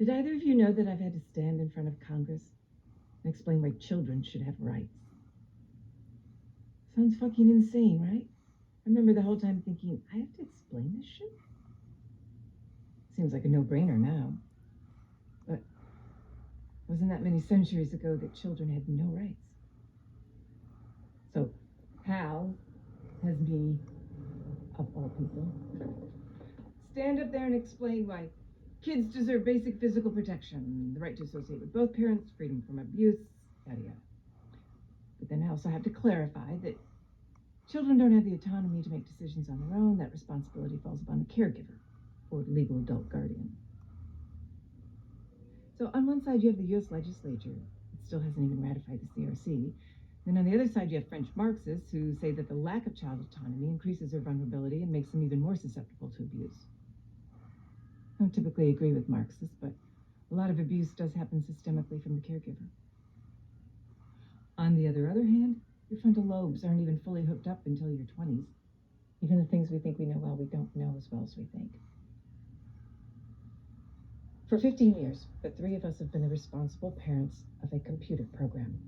Did either of you know that I've had to stand in front of Congress and explain why children should have rights? Sounds fucking insane, right? I remember the whole time thinking, I have to explain this shit? Seems like a no-brainer now. But wasn't that many centuries ago that children had no rights? So Hal has me, of all people, stand up there and explain why kids deserve basic physical protection, the right to associate with both parents, freedom from abuse, yada yada. But then I also have to clarify that children don't have the autonomy to make decisions on their own. That responsibility falls upon the caregiver or legal adult guardian. So on one side you have the US legislature. It still hasn't even ratified the CRC. Then on the other side you have French Marxists who say that the lack of child autonomy increases their vulnerability and makes them even more susceptible to abuse. I don't typically agree with Marxists, but a lot of abuse does happen systemically from the caregiver. On the other hand, your frontal lobes aren't even fully hooked up until your 20s. Even the things we think we know well, we don't know as well as we think. For 15 years, the three of us have been the responsible parents of a computer program.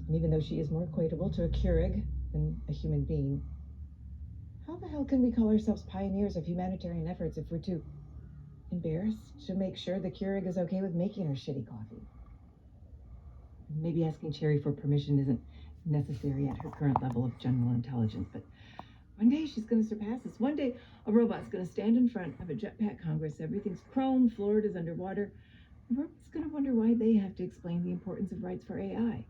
And even though she is more equatable to a Keurig than a human being, how the hell can we call ourselves pioneers of humanitarian efforts if we're too embarrassed to make sure the Keurig is okay with making her shitty coffee? Maybe asking Cherry for permission isn't necessary at her current level of general intelligence, but one day she's going to surpass us. One day a robot's going to stand in front of a jetpack Congress. Everything's chrome, Florida's underwater. The robot's going to wonder why they have to explain the importance of rights for AI.